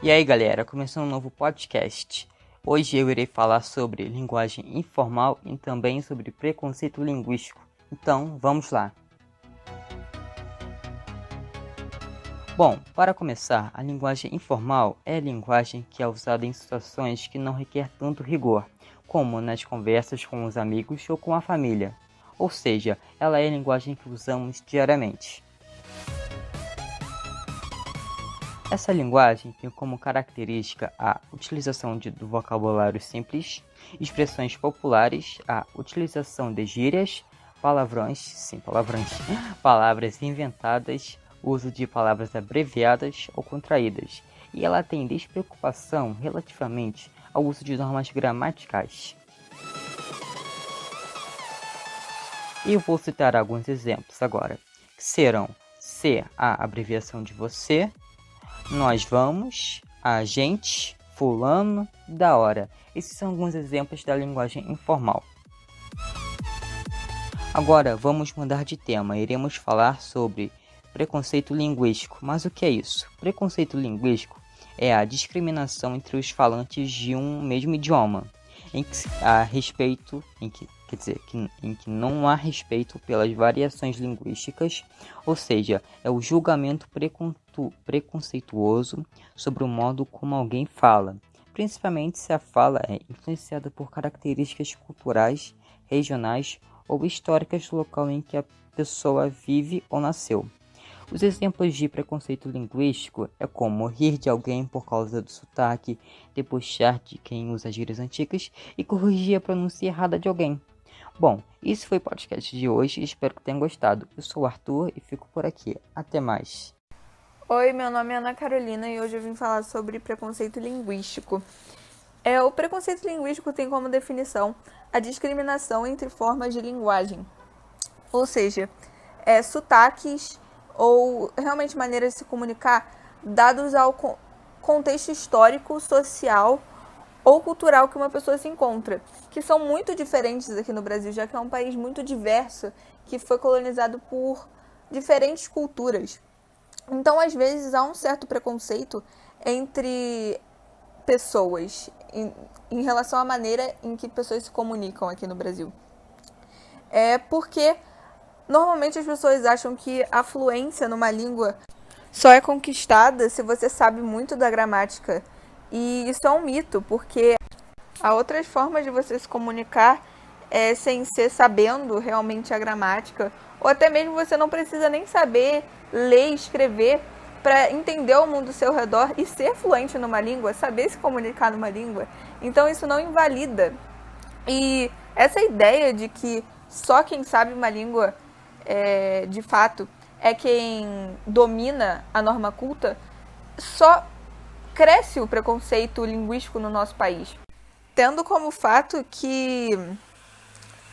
E aí galera, começando um novo podcast. Hoje eu irei falar sobre linguagem informal e também sobre preconceito linguístico. Então, vamos lá. Bom, para começar, a linguagem informal é a linguagem que é usada em situações que não requer tanto rigor, como nas conversas com os amigos ou com a família. Ou seja, ela é a linguagem que usamos diariamente. Essa linguagem tem como característica a utilização do vocabulário simples, expressões populares, a utilização de gírias, palavras inventadas, uso de palavras abreviadas ou contraídas, e ela tem despreocupação relativamente ao uso de normas gramaticais. E eu vou citar alguns exemplos agora, que serão ser a abreviação de você, nós vamos, a gente, fulano, da hora. Esses são alguns exemplos da linguagem informal. Agora vamos mudar de tema. Iremos falar sobre preconceito linguístico. Mas o que é isso? Preconceito linguístico é a discriminação entre os falantes de um mesmo idioma, em que não há respeito pelas variações linguísticas, ou seja, é o julgamento preconceituoso sobre o modo como alguém fala, principalmente se a fala é influenciada por características culturais, regionais ou históricas do local em que a pessoa vive ou nasceu. Os exemplos de preconceito linguístico é como rir de alguém por causa do sotaque, debochar de quem usa gírias antigas e corrigir a pronúncia errada de alguém. Bom, isso foi o podcast de hoje, espero que tenham gostado. Eu sou o Arthur e fico por aqui. Até mais. Oi, meu nome é Ana Carolina e hoje eu vim falar sobre preconceito linguístico. O preconceito linguístico tem como definição a discriminação entre formas de linguagem, ou seja, sotaques ou realmente maneiras de se comunicar dados ao contexto histórico, social ou cultural que uma pessoa se encontra, que são muito diferentes aqui no Brasil, já que é um país muito diverso, que foi colonizado por diferentes culturas. Então, às vezes, há um certo preconceito entre pessoas em relação à maneira em que pessoas se comunicam aqui no Brasil. Porque normalmente as pessoas acham que a fluência numa língua só é conquistada se você sabe muito da gramática. E isso é um mito, porque há outras formas de você se comunicar sem ser sabendo realmente a gramática, ou até mesmo você não precisa nem saber ler e escrever para entender o mundo ao seu redor e ser fluente numa língua, saber se comunicar numa língua. Então isso não invalida. E essa ideia de que só quem sabe uma língua, de fato, é quem domina a norma culta, só cresce o preconceito linguístico no nosso país. Tendo como fato que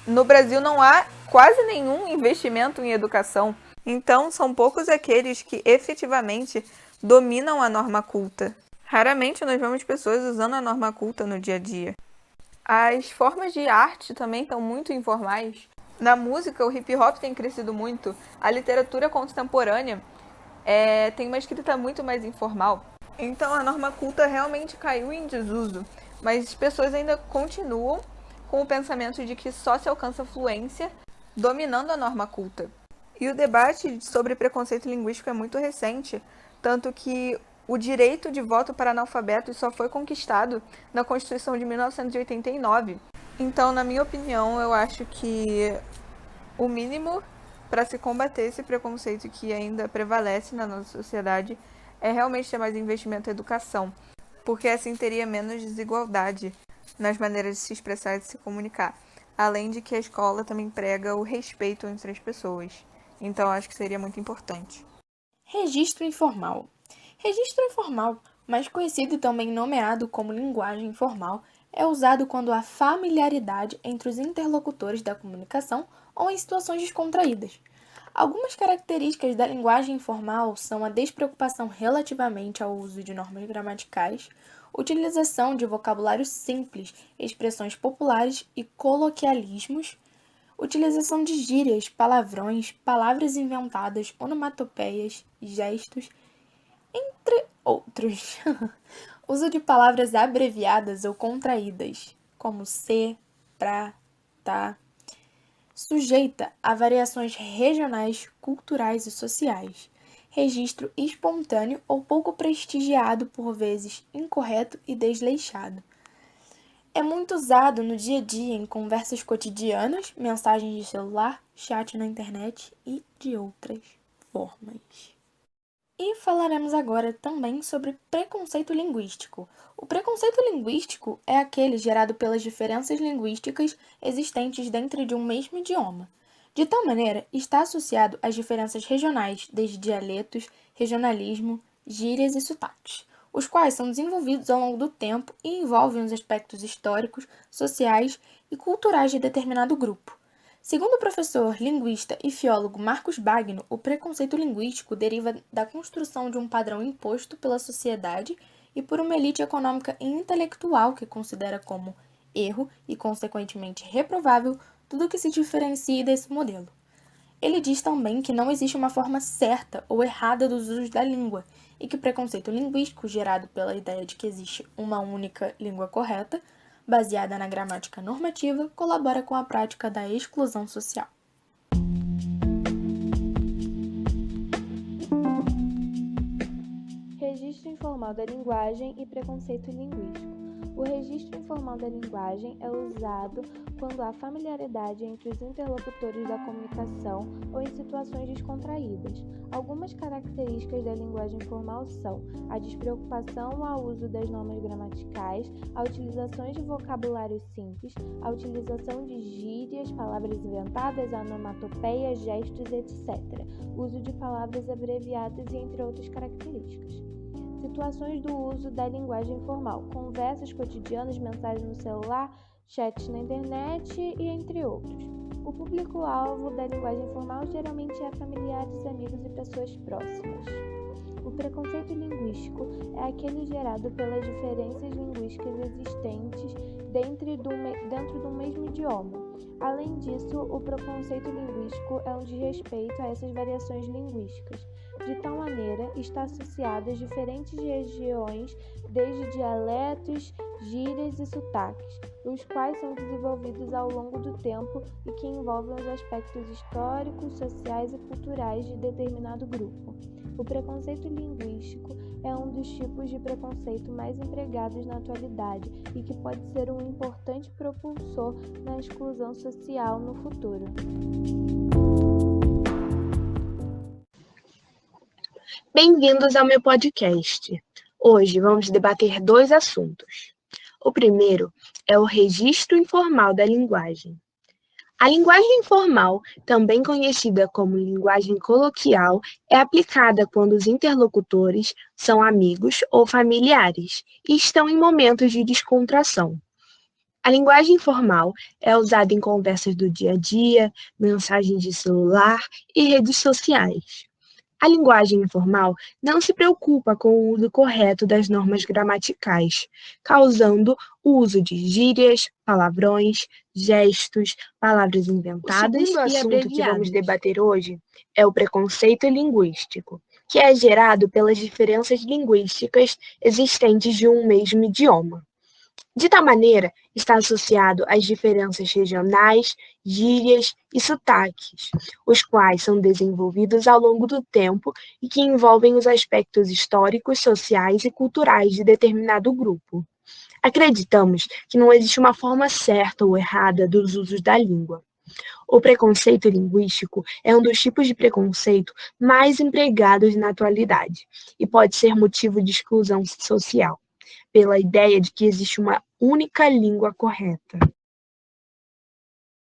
no Brasil não há quase nenhum investimento em educação. Então, são poucos aqueles que efetivamente dominam a norma culta. Raramente nós vemos pessoas usando a norma culta no dia a dia. As formas de arte também estão muito informais. Na música, o hip hop tem crescido muito. A literatura contemporânea tem uma escrita muito mais informal. Então, a norma culta realmente caiu em desuso. Mas as pessoas ainda continuam com o pensamento de que só se alcança fluência dominando a norma culta. E o debate sobre preconceito linguístico é muito recente, tanto que o direito de voto para analfabetos só foi conquistado na Constituição de 1989. Então, na minha opinião, eu acho que o mínimo para se combater esse preconceito que ainda prevalece na nossa sociedade é realmente ter mais investimento em educação, porque assim teria menos desigualdade nas maneiras de se expressar e de se comunicar. Além de que a escola também prega o respeito entre as pessoas. Então, acho que seria muito importante. Registro informal. Registro informal, mais conhecido e também nomeado como linguagem informal, é usado quando há familiaridade entre os interlocutores da comunicação ou em situações descontraídas. Algumas características da linguagem informal são a despreocupação relativamente ao uso de normas gramaticais, utilização de vocabulário simples, expressões populares e coloquialismos, utilização de gírias, palavrões, palavras inventadas, onomatopeias, gestos, entre outros. Uso de palavras abreviadas ou contraídas, como se, pra, tá, sujeita a variações regionais, culturais e sociais. Registro espontâneo ou pouco prestigiado, por vezes incorreto e desleixado. É muito usado no dia a dia em conversas cotidianas, mensagens de celular, chat na internet e de outras formas. E falaremos agora também sobre preconceito linguístico. O preconceito linguístico é aquele gerado pelas diferenças linguísticas existentes dentro de um mesmo idioma. De tal maneira, está associado às diferenças regionais, desde dialetos, regionalismo, gírias e sotaques, os quais são desenvolvidos ao longo do tempo e envolvem os aspectos históricos, sociais e culturais de determinado grupo. Segundo o professor, linguista e filólogo Marcos Bagno, o preconceito linguístico deriva da construção de um padrão imposto pela sociedade e por uma elite econômica e intelectual que considera como erro e, consequentemente, reprovável tudo que se diferencie desse modelo. Ele diz também que não existe uma forma certa ou errada dos usos da língua e que o preconceito linguístico, gerado pela ideia de que existe uma única língua correta, baseada na gramática normativa, colabora com a prática da exclusão social. Registro informal da linguagem e preconceito linguístico. O registro informal da linguagem é usado quando há familiaridade entre os interlocutores da comunicação ou em situações descontraídas. Algumas características da linguagem formal são a despreocupação ao uso das normas gramaticais, a utilização de vocabulário simples, a utilização de gírias, palavras inventadas, onomatopeias, gestos, etc. Uso de palavras abreviadas e entre outras características. Situações do uso da linguagem formal, conversas cotidianas, mensagens no celular, chats na internet e entre outros. O público-alvo da linguagem formal geralmente é familiares, amigos e pessoas próximas. O preconceito linguístico é aquele gerado pelas diferenças linguísticas existentes dentro do mesmo idioma. Além disso, o preconceito linguístico é um desrespeito a essas variações linguísticas. De tal maneira, está associado às diferentes regiões, desde dialetos, gírias e sotaques, os quais são desenvolvidos ao longo do tempo e que envolvem os aspectos históricos, sociais e culturais de determinado grupo. O preconceito linguístico é um dos tipos de preconceito mais empregados na atualidade e que pode ser um importante propulsor na exclusão social no futuro. Bem-vindos ao meu podcast. Hoje vamos debater dois assuntos. O primeiro é o registro informal da linguagem. A linguagem informal, também conhecida como linguagem coloquial, é aplicada quando os interlocutores são amigos ou familiares e estão em momentos de descontração. A linguagem informal é usada em conversas do dia a dia, mensagens de celular e redes sociais. A linguagem informal não se preocupa com o uso correto das normas gramaticais, causando o uso de gírias, palavrões, gestos, palavras inventadas e abreviadas. O segundo assunto que vamos debater hoje é o preconceito linguístico, que é gerado pelas diferenças linguísticas existentes de um mesmo idioma. De tal maneira, está associado às diferenças regionais, gírias e sotaques, os quais são desenvolvidos ao longo do tempo e que envolvem os aspectos históricos, sociais e culturais de determinado grupo. Acreditamos que não existe uma forma certa ou errada dos usos da língua. O preconceito linguístico é um dos tipos de preconceito mais empregados na atualidade e pode ser motivo de exclusão social, pela ideia de que existe uma única língua correta.